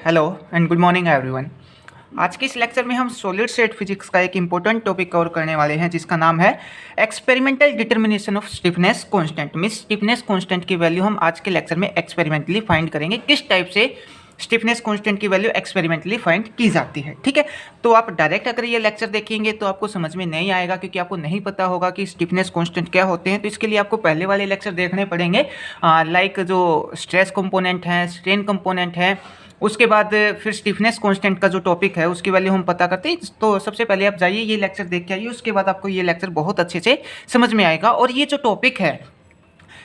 Hello and good morning everyone. आज के इस लेक्चर में हम सॉलिड स्टेट फिजिक्स का एक इंपॉर्टेंट टॉपिक कवर करने वाले हैं जिसका नाम है experimental determination of stiffness constant. Means stiffness constant की वैल्यू हम आज के लेक्चर में एक्सपेरिमेंटली फाइंड करेंगे। किस टाइप से स्टिफनेस कांस्टेंट की वैल्यू एक्सपेरिमेंटली फाइंड की जाती है, ठीक है। तो आप डायरेक्ट अगर ये लेक्चर देखेंगे तो आपको समझ में नहीं आएगा, क्योंकि आपको नहीं पता होगा कि स्टिफनेस कांस्टेंट क्या होते हैं। तो इसके लिए आपको पहले वाले लेक्चर देखने पड़ेंगे, लाइक जो स्ट्रेस कंपोनेंट है, स्ट्रेन कंपोनेंट है, उसके बाद फिर स्टिफनेस कांस्टेंट का जो टॉपिक है उसकी वैल्यू हम पता करते हैं। तो सबसे पहले आप जाइए ये लेक्चर देख के आइए, उसके बाद आपको ये लेक्चर बहुत अच्छे से समझ में आएगा। और ये जो टॉपिक है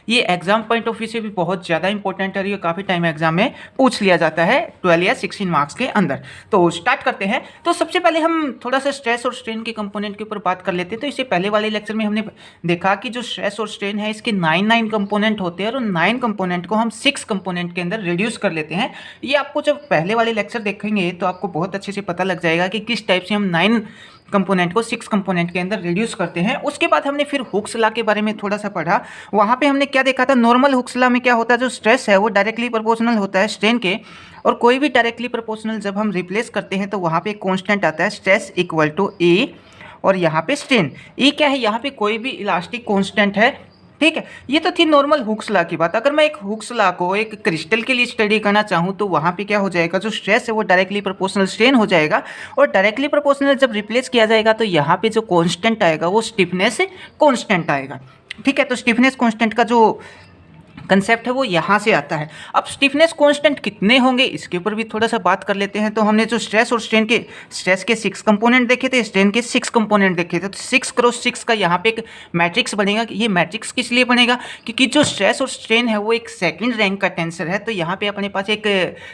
ये एग्जाम पॉइंट ऑफ व्यू से भी बहुत ज़्यादा इंपॉर्टेंट है। ये काफ़ी टाइम एग्जाम में पूछ लिया जाता है 12 या 16 मार्क्स के अंदर। तो स्टार्ट करते हैं। तो सबसे पहले हम थोड़ा सा स्ट्रेस और स्ट्रेन के कंपोनेंट के ऊपर बात कर लेते हैं। तो इससे पहले वाले लेक्चर में हमने देखा कि जो स्ट्रेस और स्ट्रेन है इसके 9 कंपोनेंट होते हैं और 9 कंपोनेंट को हम 6 कंपोनेंट के अंदर रिड्यूस कर लेते हैं। ये आपको जब पहले वाले लेक्चर देखेंगे तो आपको बहुत अच्छे से पता लग जाएगा कि किस टाइप से हम 9 कंपोनेंट को 6 कंपोनेंट के अंदर रिड्यूस करते हैं। उसके बाद हमने फिर हुक्स लॉ के बारे में थोड़ा सा पढ़ा। वहाँ पे हमने क्या देखा था, नॉर्मल हुक्स लॉ में क्या होता है, जो स्ट्रेस है वो डायरेक्टली प्रोपोर्शनल होता है स्ट्रेन के, और कोई भी डायरेक्टली प्रोपोर्शनल जब हम रिप्लेस करते हैं तो वहाँ पे एक कांस्टेंट आता है स्ट्रेस इक्वल टू ए, और यहाँ पे स्ट्रेन ई क्या है, यहाँ पे कोई भी इलास्टिक कांस्टेंट है, ठीक है। ये तो थी नॉर्मल हुक्स लॉ की बात। अगर मैं एक हुक्स लॉ को एक क्रिस्टल के लिए स्टडी करना चाहूँ तो वहाँ पे क्या हो जाएगा, जो स्ट्रेस है वो डायरेक्टली प्रोपोर्शनल स्ट्रेन हो जाएगा, और डायरेक्टली प्रोपोर्शनल जब रिप्लेस किया जाएगा तो यहाँ पे जो कांस्टेंट आएगा वो स्टिफनेस कांस्टेंट आएगा, ठीक है। तो स्टिफनेस कांस्टेंट का जो कंसेप्ट है वो यहाँ से आता है। अब स्टिफनेस कांस्टेंट कितने होंगे इसके ऊपर भी थोड़ा सा बात कर लेते हैं। तो हमने जो स्ट्रेस और स्ट्रेन के 6 कंपोनेंट देखे थे, स्ट्रेन के 6 कंपोनेंट देखे थे। तो 6 क्रॉस 6 का यहाँ पे एक मैट्रिक्स बनेगा। ये मैट्रिक्स किस लिए बनेगा, क्योंकि जो स्ट्रेस और स्ट्रेन है वो एक सेकंड रैंक का टेंसर है। तो यहाँ पे अपने पास एक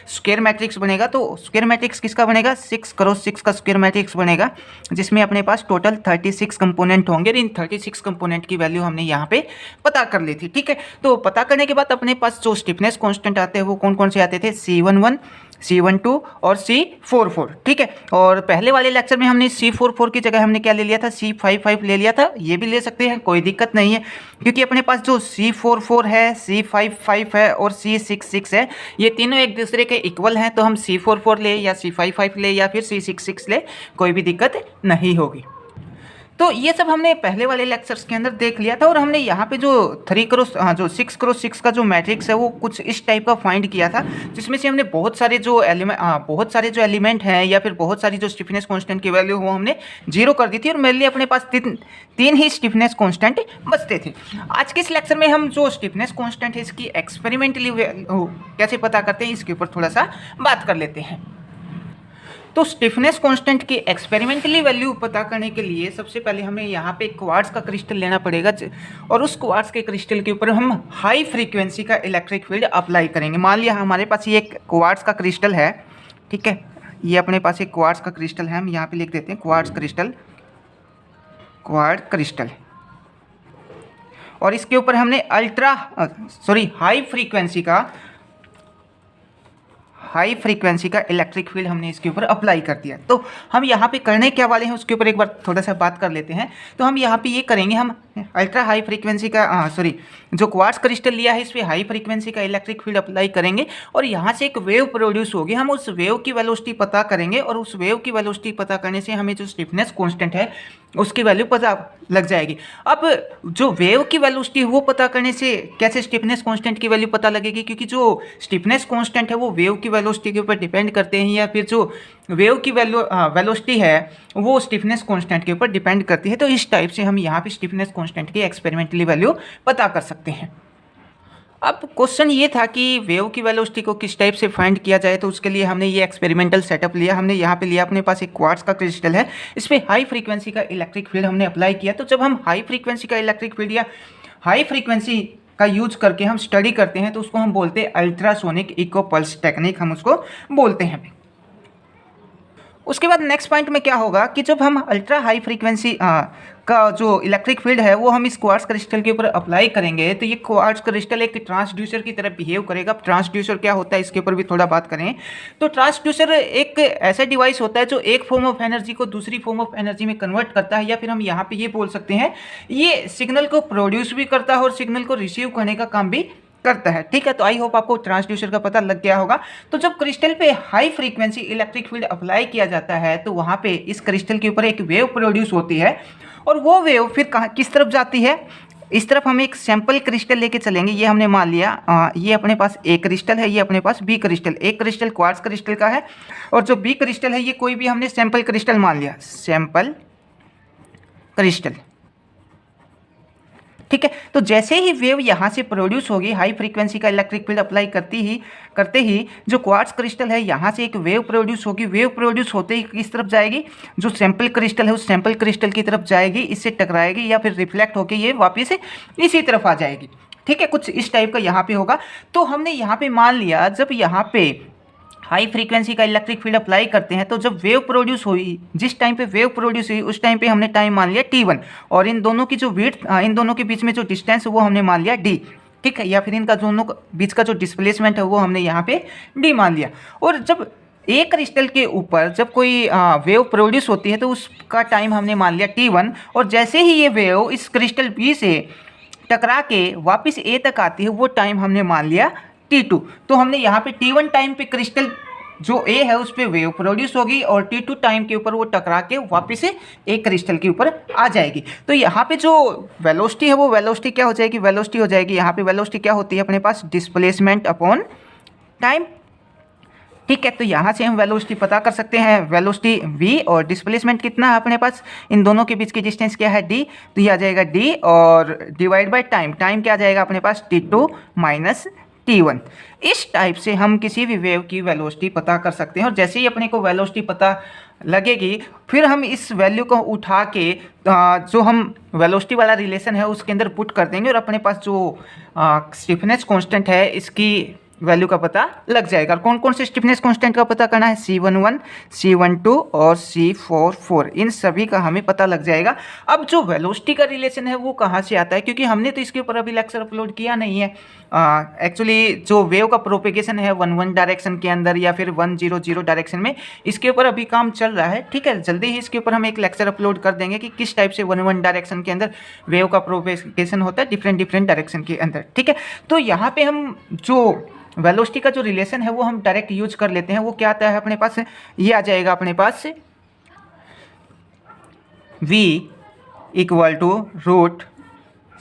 स्क्वायर मैट्रिक्स बनेगा। तो स्क्वायर मैट्रिक्स किसका बनेगा, 6 क्रॉस 6 का स्क्वायर मैट्रिक्स बनेगा, जिसमें अपने पास टोटल 36 कंपोनेंट होंगे। इन 36 कंपोनेंट की वैल्यू हमने यहाँ पे पता कर ली थी, ठीक है। तो पता करने के बाद अपने पास जो स्टिफनेस कांस्टेंट आते हैं वो कौन कौन से आते थे, C11, C12 और C44, ठीक है। और पहले वाले लेक्चर में हमने C44 की जगह हमने क्या ले लिया था, C55 ले लिया था। ये भी ले सकते हैं, कोई दिक्कत नहीं है, क्योंकि अपने पास जो C44 है, C55 है और C66 है, ये तीनों एक दूसरे के इक्वल हैं। तो हम C44 ले या C55 ले या फिर C66 ले, कोई भी दिक्कत नहीं होगी। तो ये सब हमने पहले वाले लेक्चर्स के अंदर देख लिया था। और हमने यहाँ पे जो 6 क्रॉस 6 का जो मैट्रिक्स है वो कुछ इस टाइप का फाइंड किया था, जिसमें से हमने बहुत सारे जो एलिमेंट हैं या फिर बहुत सारी जो स्टिफनेस कांस्टेंट की वैल्यू वो हमने 0 कर दी थी, और मेनली अपने पास तीन ही स्टिफनेस कांस्टेंट बचते थे। आज के इस लेक्चर में हम जो स्टिफनेस कांस्टेंट है इसकी एक्सपेरिमेंटली कैसे पता करते हैं इसके ऊपर थोड़ा सा बात कर लेते हैं। तो स्टिफनेस कांस्टेंट की एक्सपेरिमेंटली वैल्यू पता करने के लिए सबसे पहले हमें यहाँ पे क्वार्ट्ज का क्रिस्टल लेना पड़ेगा, और उस क्वार्ट्ज के क्रिस्टल के ऊपर हम हाई फ्रीक्वेंसी का इलेक्ट्रिक फील्ड अप्लाई करेंगे। मान लिया हमारे पास ये एक क्वार्ट्ज का क्रिस्टल है, ठीक है। ये अपने पास एक क्वार्ट्ज का क्रिस्टल है, हम यहाँ पे लिख देते हैं क्वार्ट्ज क्रिस्टल, और इसके ऊपर हमने हाई फ्रीक्वेंसी का इलेक्ट्रिक फील्ड हमने इसके ऊपर अप्लाई कर दिया। तो हम यहाँ पे करने क्या वाले हैं उसके ऊपर एक बार थोड़ा सा बात कर लेते हैं। तो हम यहाँ पे ये करेंगे, हम अल्ट्रा हाई फ्रीक्वेंसी का जो क्वार्ट्ज क्रिस्टल लिया है इस पर हाई फ्रीक्वेंसी का इलेक्ट्रिक फील्ड अप्लाई करेंगे, और यहाँ से एक वेव प्रोड्यूस होगी। हम उस वेव की वेलोसिटी पता करेंगे, और उस वेव की वेलोसिटी पता करने से हमें जो स्टिफनेस कांस्टेंट है उसकी वैल्यू पता लग जाएगी। अब जो वेव की वेलोसिटी वो पता करने से कैसे स्टिफनेस कांस्टेंट की वैल्यू पता लगेगी, क्योंकि जो स्टिफनेस कांस्टेंट है वो वेव की वेलोसिटी के ऊपर डिपेंड करते हैं, या फिर जो वेव की वेलोसिटी है वो स्टिफनेस कांस्टेंट के ऊपर डिपेंड करती है। तो इस टाइप से हम यहाँ पे स्टिफनेस कांस्टेंट की एक्सपेरिमेंटली वैल्यू पता कर सकते हैं। अब क्वेश्चन ये था कि वेव की वेलोसिटी को किस टाइप से फाइंड किया जाए, तो उसके लिए हमने ये एक्सपेरिमेंटल सेटअप लिया। हमने यहाँ पे लिया, अपने पास एक क्वार्ट्ज का क्रिस्टल है, इस पर हाई फ्रीक्वेंसी का इलेक्ट्रिक फील्ड हमने अप्लाई किया। तो जब हम हाई फ्रीक्वेंसी का इलेक्ट्रिक फील्ड या हाई फ्रीक्वेंसी का यूज करके हम स्टडी करते हैं तो उसको हम बोलते हैं अल्ट्रासोनिक इको पल्स टेक्निक, हम उसको बोलते हैं। उसके बाद नेक्स्ट पॉइंट में क्या होगा कि जब हम अल्ट्रा हाई फ्रीक्वेंसी का जो इलेक्ट्रिक फील्ड है वो हम इस क्वार्ट्ज क्रिस्टल के ऊपर अप्लाई करेंगे, तो ये क्वार्ट्ज क्रिस्टल एक ट्रांसड्यूसर की तरह बिहेव करेगा। ट्रांसड्यूसर क्या होता है इसके ऊपर भी थोड़ा बात करें। तो ट्रांसड्यूसर एक ऐसा डिवाइस होता है जो एक फॉर्म ऑफ एनर्जी को दूसरी फॉर्म ऑफ एनर्जी में कन्वर्ट करता है, या फिर हम यहाँ पे ये बोल सकते हैं ये सिग्नल को प्रोड्यूस भी करता है और सिग्नल को रिसीव करने का काम भी करता है। ठीक है, तो आई होप आपको ट्रांसड्यूसर का पता लग गया होगा। तो जब क्रिस्टल पे high frequency electric field apply किया जाता है तो वहाँ पे इस क्रिस्टल के ऊपर एक वेव प्रोड्यूस होती है और वो वेव फिर कहाँ किस तरफ जाती है, इस तरफ हम एक सैंपल क्रिस्टल लेके चलेंगे। ये हमने मान लिया ये अपने पास ए क्रिस्टल है, ये अपने पास बी क्रिस्टल, एक क्रिस्टल क्वार्ट्ज क्रिस्टल का है और जो बी क्रिस्टल है ये कोई भी हमने सैंपल क्रिस्टल मान लिया, सैंपल क्रिस्टल। ठीक है, तो जैसे ही वेव यहाँ से प्रोड्यूस होगी, हाई फ्रीक्वेंसी का इलेक्ट्रिक फील्ड अप्लाई करते ही जो क्वार्ट्ज क्रिस्टल है यहाँ से एक वेव प्रोड्यूस होगी। वेव प्रोड्यूस होते ही किस तरफ जाएगी, जो सैंपल क्रिस्टल है उस सैंपल क्रिस्टल की तरफ जाएगी, इससे टकराएगी या फिर रिफ्लेक्ट होकर ये वापस इसी तरफ आ जाएगी। ठीक है, कुछ इस टाइप का यहाँ पे होगा। तो हमने यहाँ पे मान लिया जब यहाँ पे हाई फ्रीक्वेंसी का इलेक्ट्रिक फील्ड अप्लाई करते हैं तो जब वेव प्रोड्यूस हुई, जिस टाइम पे वेव प्रोड्यूस हुई उस टाइम पे हमने टाइम मान लिया t1 और इन दोनों की जो विड्थ, इन दोनों के बीच में जो डिस्टेंस है वो हमने मान लिया d। ठीक है, या फिर इनका दोनों बीच का जो डिस्प्लेसमेंट है वो हमने यहाँ पे d मान लिया। और जब एक क्रिस्टल के ऊपर जब कोई वेव प्रोड्यूस होती है तो उसका टाइम हमने मान लिया t1 और जैसे ही ये वेव इस क्रिस्टल b से टकरा के वापस a तक आती है वो टाइम हमने मान लिया t2। तो हमने यहाँ पे t1 टाइम पे क्रिस्टल जो A है उस पर वेव प्रोड्यूस होगी और t2 टाइम के ऊपर वो टकरा के वापस से एक क्रिस्टल के ऊपर आ जाएगी। तो यहाँ पे जो वेलोसिटी है वो वेलोसिटी क्या हो जाएगी, वेलोसिटी हो जाएगी, यहाँ पे वेलोसिटी क्या होती है अपने पास, डिस्प्लेसमेंट अपॉन टाइम। ठीक है, तो यहाँ से हम वेलोसिटी पता कर सकते हैं, वेलोसिटी v और डिस्प्लेसमेंट कितना है अपने पास, इन दोनों के बीच की डिस्टेंस क्या है d, तो ये आ जाएगा d और डिवाइड बाय टाइम, टाइम क्या आ जाएगा अपने पास t2 माइनस t1। इस टाइप से हम किसी भी वेव की वेलोसिटी पता कर सकते हैं और जैसे ही अपने को वेलोसिटी पता लगेगी फिर हम इस वैल्यू को उठा के जो हम वेलोसिटी वाला रिलेशन है उसके अंदर पुट कर देंगे और अपने पास जो स्टिफनेस कांस्टेंट है इसकी वैल्यू का पता लग जाएगा। कौन कौन से स्टिफनेस कांस्टेंट का पता करना है, C11, C12 और C44, इन सभी का हमें पता लग जाएगा। अब जो वेलोसिटी का रिलेशन है वो कहाँ से आता है, क्योंकि हमने तो इसके ऊपर अभी लेक्चर अपलोड किया नहीं है। एक्चुअली जो वेव का प्रोपेगेशन है 1-1 डायरेक्शन के अंदर या फिर 1-0-0 डायरेक्शन में, इसके ऊपर अभी काम चल रहा है। ठीक है, जल्दी ही इसके ऊपर हम एक लेक्चर अपलोड कर देंगे कि किस टाइप से 1-1 डायरेक्शन के अंदर वेव का प्रोपेगेशन होता है डिफरेंट डायरेक्शन के अंदर। ठीक है, तो यहाँ पे हम जो वेलोसिटी का जो रिलेशन है वो हम डायरेक्ट यूज कर लेते हैं। वो क्या आता है अपने पास, ये आ जाएगा अपने पास v equal to root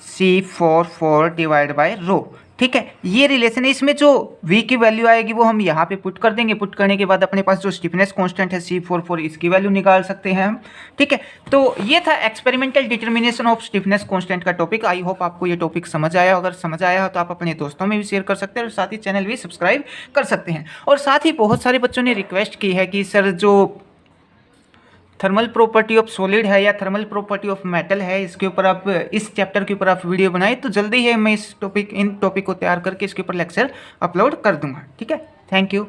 C44 divide by rho. ठीक है, ये रिलेशन है। इसमें जो v की वैल्यू आएगी वो हम यहाँ पे पुट कर देंगे। पुट करने के बाद अपने पास जो स्टिफनेस कांस्टेंट है C44 इसकी वैल्यू निकाल सकते हैं हम। ठीक है, तो ये था experimental determination of stiffness constant का टॉपिक। आई होप आपको ये टॉपिक समझ आया। अगर समझ आया हो तो आप अपने दोस्तों में भी शेयर कर सकते हैं और साथ ही चैनल भी सब्सक्राइब कर सकते हैं। और साथ ही बहुत सारे बच्चों ने रिक्वेस्ट की है कि सर जो थर्मल प्रॉपर्टी ऑफ सॉलिड है या थर्मल प्रॉपर्टी ऑफ मेटल है इसके ऊपर आप इस चैप्टर के ऊपर आप वीडियो बनाए, तो जल्दी है मैं इन टॉपिक को तैयार करके इसके ऊपर लेक्चर अपलोड कर दूंगा। ठीक है, थैंक यू।